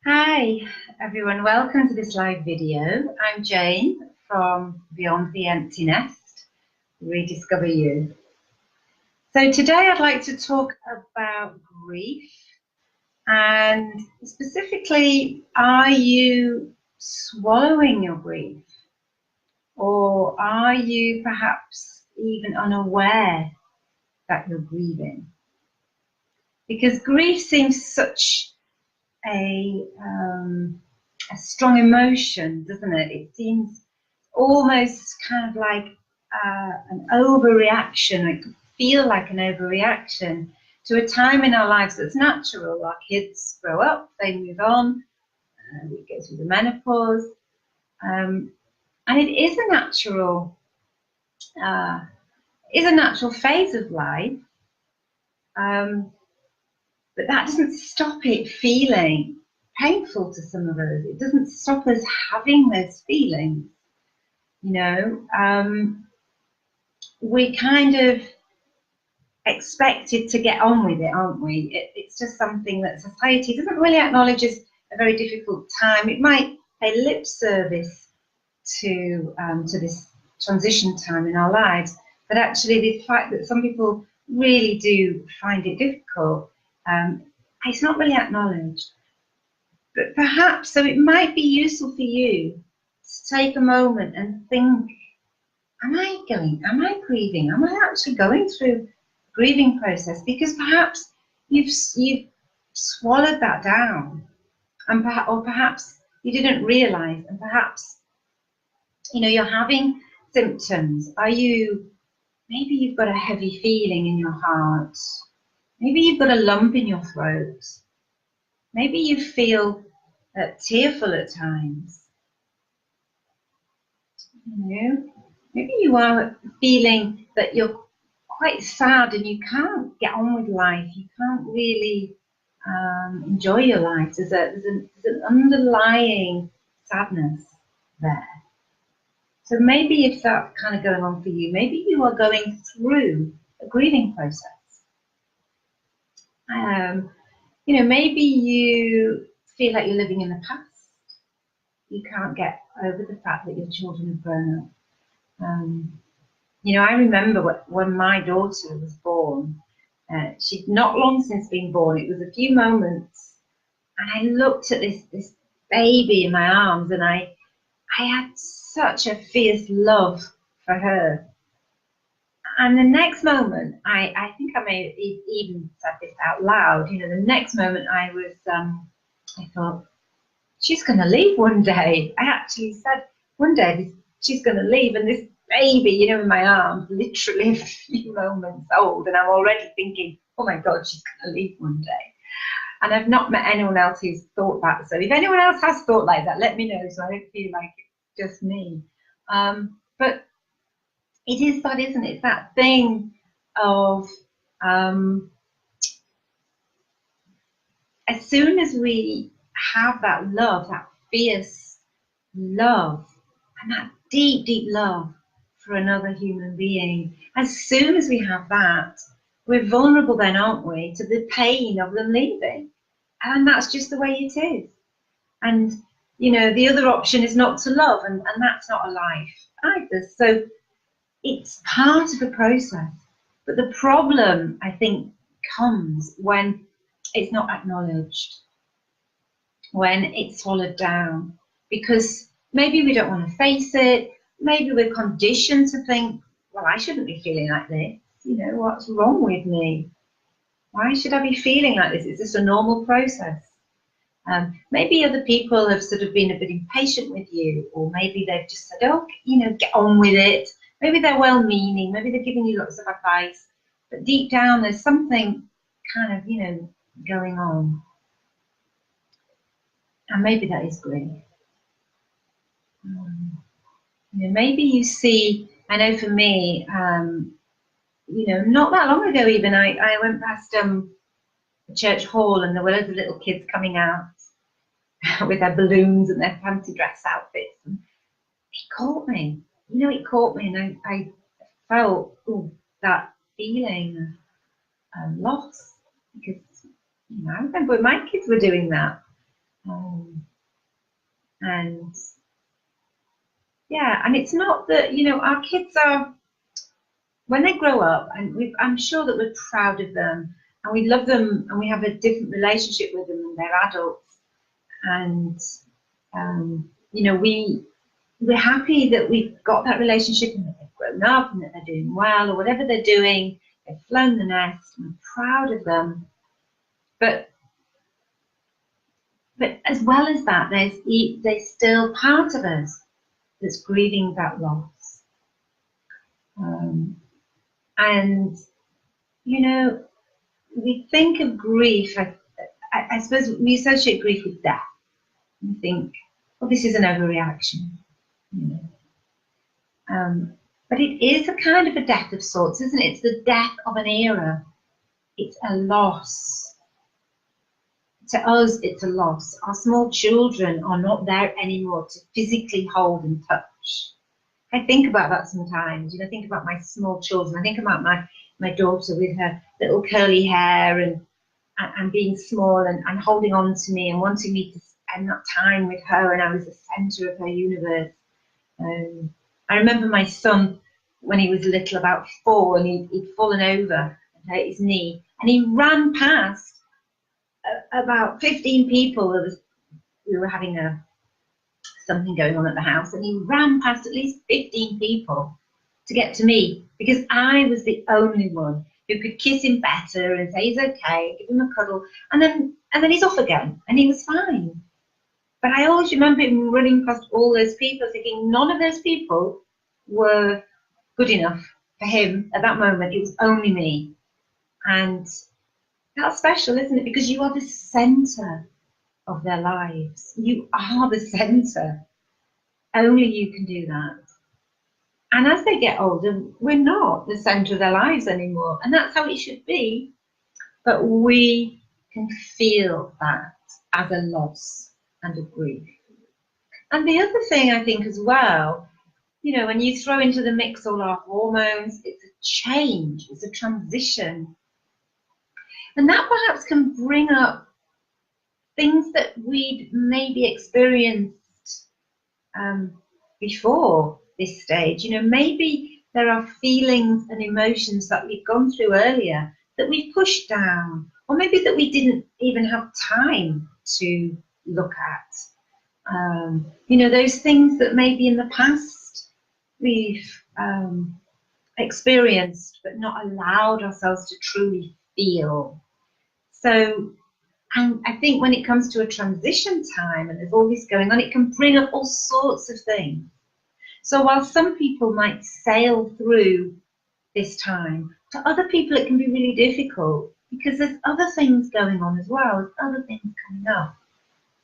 Hi everyone, welcome to this live video. I'm Jane from Beyond the Empty Nest, Rediscover You. So today I'd like to talk about grief and specifically, are you swallowing your grief, or are you perhaps even unaware that you're grieving? Because grief seems such a strong emotion, doesn't it? It seems almost kind of like an overreaction. It could feel like an overreaction to a time in our lives that's natural. Our kids grow up, they move on, we go through the menopause, and it is a natural phase of life. But that doesn't stop it feeling painful to some of us. It doesn't stop us having those feelings. You know, we kind of expected to get on with it, aren't we? It's just something that society doesn't really acknowledge as a very difficult time. It might pay lip service to this transition time in our lives, but actually the fact that some people really do find it difficult, it's not really acknowledged. But perhaps, so it might be useful for you to take a moment and think, am I grieving? Am I actually going through a grieving process? Because perhaps you've swallowed that down, and perhaps you didn't realize, and perhaps, you know, you're having symptoms. Maybe you've got a heavy feeling in your heart. Maybe you've got a lump in your throat. Maybe you feel tearful at times. You know, maybe you are feeling that you're quite sad and you can't get on with life. You can't really enjoy your life. There's an underlying sadness there. So maybe if that's kind of going on for you, maybe you are going through a grieving process. You know, maybe you feel like you're living in the past. You can't get over the fact that your children have grown up. You know, I remember when my daughter was born. She'd not long since been born. It was a few moments, and I looked at this baby in my arms, and I had such a fierce love for her. And the next moment, I think I may have even said this out loud. You know, the next moment I thought, she's going to leave one day. I actually said, one day she's going to leave, and this baby, you know, in my arms, literally a few moments old, and I'm already thinking, oh my God, she's going to leave one day. And I've not met anyone else who's thought that. So if anyone else has thought like that, let me know, so I don't feel like it's just me. But it is that, isn't it? It's that thing of as soon as we have that love, that fierce love, and that deep, deep love for another human being, as soon as we have that, we're vulnerable then, aren't we, to the pain of them leaving. And that's just the way it is. And, you know, the other option is not to love, and that's not a life either. So it's part of the process. But the problem, I think, comes when it's not acknowledged, when it's swallowed down, because maybe we don't want to face it. Maybe we're conditioned to think, well, I shouldn't be feeling like this. You know, what's wrong with me? Why should I be feeling like this? It's just a normal process. Maybe other people have sort of been a bit impatient with you, or maybe they've just said, oh, you know, get on with it. Maybe they're well-meaning, maybe they're giving you lots of advice, but deep down there's something kind of, you know, going on. And maybe that is grief. You know, maybe you see, I know for me, you know, not that long ago even, I went past a church hall, and there were loads of little kids coming out with their balloons and their fancy dress outfits. And it caught me, you know, it caught me, and I felt that feeling of loss, because, you know, I remember when my kids were doing that. And yeah, and it's not that, our kids are, when they grow up, and I'm sure that we're proud of them and we love them and we have a different relationship with them and they're adults. And, we're happy that we've got that relationship and that they've grown up and that they're doing well or whatever they're doing. They've flown the nest. And we're proud of them. But as well as that, there's still part of us that's grieving that loss. And, we think of grief, I suppose we associate grief with death. We think, well, this is an overreaction. But it is a kind of a death of sorts, isn't it? It's the death of an era. It's a loss. To us, it's a loss. Our small children are not there anymore to physically hold and touch. I think about that sometimes. I think about my small children. I think about my daughter with her little curly hair and being small and holding on to me and wanting me to spend that time with her, and I was the centre of her universe. I remember my son when he was little, about 4, and he'd fallen over and hurt his knee, and he ran past about 15 people. We were having something going on at the house, and he ran past at least 15 people to get to me because I was the only one who could kiss him better and say he's okay, give him a cuddle, and then he's off again, and he was fine. But I always remember him running past all those people, thinking none of those people were good enough for him at that moment. It was only me. And that's special, isn't it? Because you are the centre of their lives. You are the centre. Only you can do that. And as they get older, we're not the centre of their lives anymore. And that's how it should be. But we can feel that as a loss and a grief. And the other thing I think as well, when you throw into the mix all our hormones, it's a change, it's a transition. And that perhaps can bring up things that we'd maybe experienced before this stage. Maybe there are feelings and emotions that we've gone through earlier that we've pushed down, or maybe that we didn't even have time to look at. Those things that maybe in the past we've experienced but not allowed ourselves to truly feel. So, and I think when it comes to a transition time and there's all this going on, it can bring up all sorts of things. So while some people might sail through this time, to other people it can be really difficult because there's other things going on as well, there's other things coming up.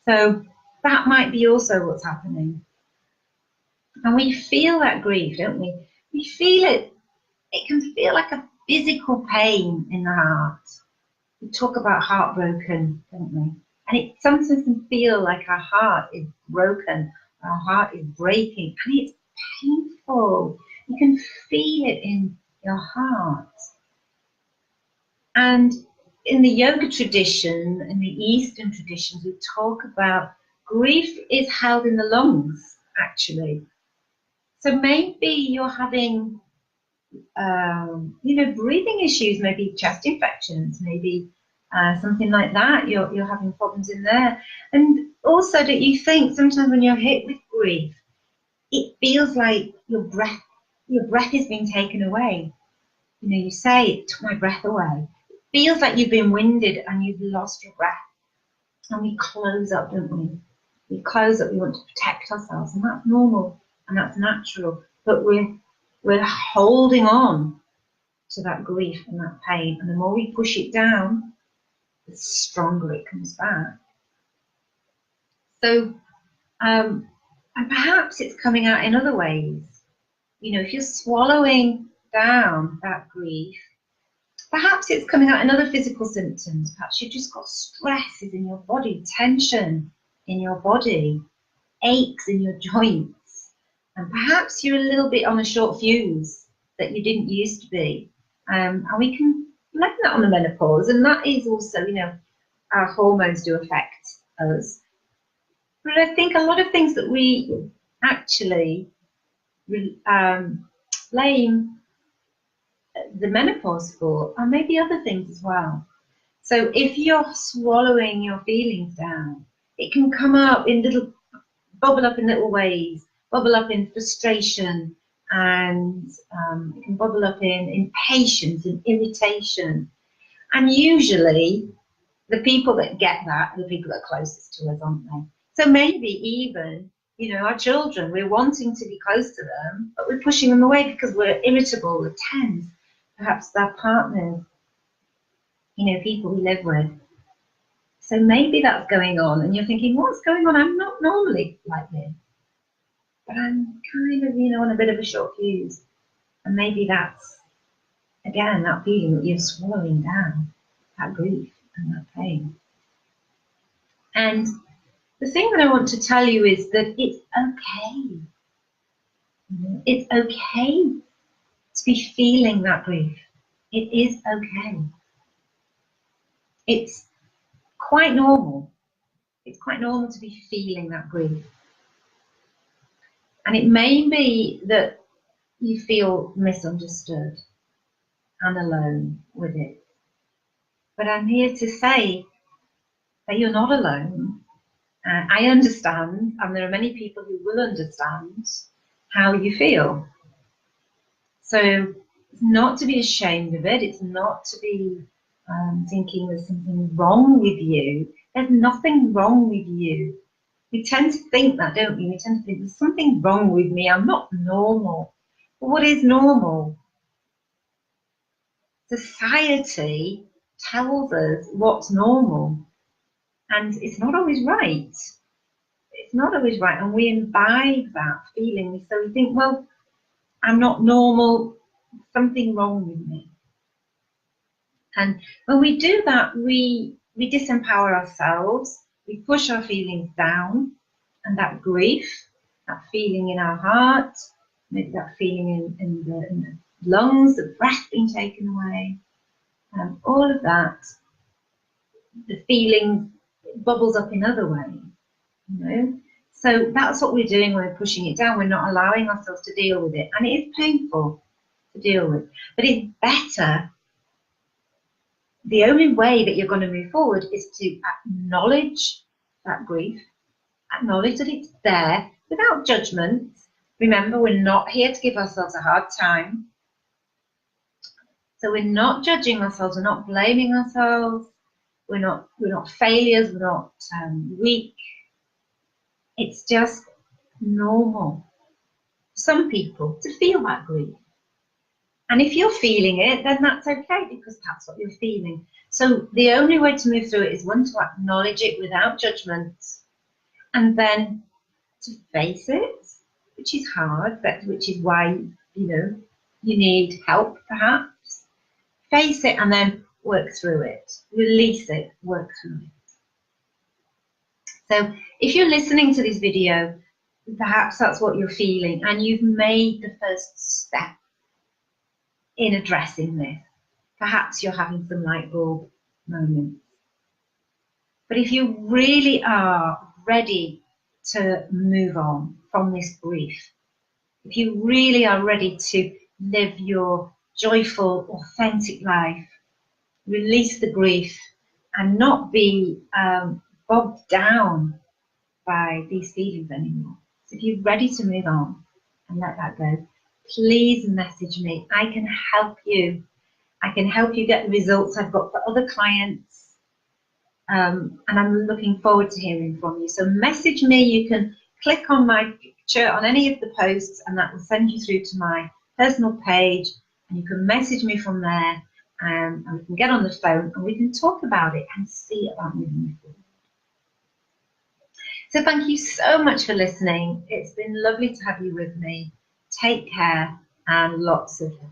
So that might be also what's happening. And we feel that grief, don't we? We feel it. It can feel like a physical pain in the heart. We talk about heartbroken, don't we? And it sometimes can feel like our heart is broken, our heart is breaking, and it's painful. You can feel it in your heart. And in the yoga tradition, in the Eastern traditions, we talk about grief is held in the lungs, actually. So maybe you're having, breathing issues, maybe chest infections, maybe something like that. You're having problems in there. And also, that you think sometimes when you're hit with grief, it feels like your breath is being taken away. You say, it took my breath away. It feels like you've been winded and you've lost your breath. And we close up, don't we? We close up, we want to protect ourselves, and that's normal and that's natural. But we're holding on to that grief and that pain, and the more we push it down, the stronger it comes back. So, and perhaps it's coming out in other ways. If you're swallowing down that grief, perhaps it's coming out in other physical symptoms. Perhaps you've just got stresses in your body, tension in your body, aches in your joints, and perhaps you're a little bit on a short fuse that you didn't used to be. And we can blame that on the menopause, and that is also, our hormones do affect us. But I think a lot of things that we actually blame the menopause for are maybe other things as well. So if you're swallowing your feelings down, it can come up in bubble up in little ways, bubble up in frustration, and it can bubble up in impatience and irritation. And usually the people that get that are the people that are closest to us, aren't they? So maybe even, our children, we're wanting to be close to them, but we're pushing them away because we're irritable, we're tense. Perhaps their partners, people we live with. So maybe that's going on, and you're thinking, what's going on? I'm not normally like this, but I'm kind of, on a bit of a short fuse. And maybe that's, again, that feeling that you're swallowing down, that grief and that pain. And the thing that I want to tell you is that it's okay. It's okay to be feeling that grief. It is okay. It's quite normal. It's quite normal to be feeling that grief. And it may be that you feel misunderstood and alone with it. But I'm here to say that you're not alone. I understand, and there are many people who will understand how you feel. So it's not to be ashamed of it. It's not to be thinking there's something wrong with you. There's nothing wrong with you. We tend to think that, don't we? We tend to think there's something wrong with me. I'm not normal. But what is normal? Society tells us what's normal, and it's not always right. It's not always right, and we imbibe that feeling. So we think, well, I'm not normal, something wrong with me. And when we do that, we disempower ourselves, we push our feelings down, and that grief, that feeling in our heart, maybe that feeling in the lungs, the breath being taken away, all of that, the feeling bubbles up in other ways, So that's what we're doing when we're pushing it down. We're not allowing ourselves to deal with it. And it is painful to deal with. But it's better. The only way that you're going to move forward is to acknowledge that grief, acknowledge that it's there without judgment. Remember, we're not here to give ourselves a hard time. So we're not judging ourselves, we're not blaming ourselves, we're not failures, we're not weak. It's just normal for some people to feel that grief. And if you're feeling it, then that's okay, because that's what you're feeling. So the only way to move through it is, one, to acknowledge it without judgment, and then to face it, which is hard, but which is why, you need help, perhaps. Face it and then work through it. Release it, work through it. So if you're listening to this video, perhaps that's what you're feeling, and you've made the first step in addressing this. Perhaps you're having some light bulb moments. But if you really are ready to move on from this grief, if you really are ready to live your joyful, authentic life, release the grief and not be bogged down by these feelings anymore. So if you're ready to move on and let that go, please message me. I can help you. I can help you get the results I've got for other clients. And I'm looking forward to hearing from you. So message me. You can click on my picture on any of the posts, and that will send you through to my personal page. And you can message me from there, and we can get on the phone and we can talk about it and see about moving forward. So thank you so much for listening. It's been lovely to have you with me. Take care and lots of love.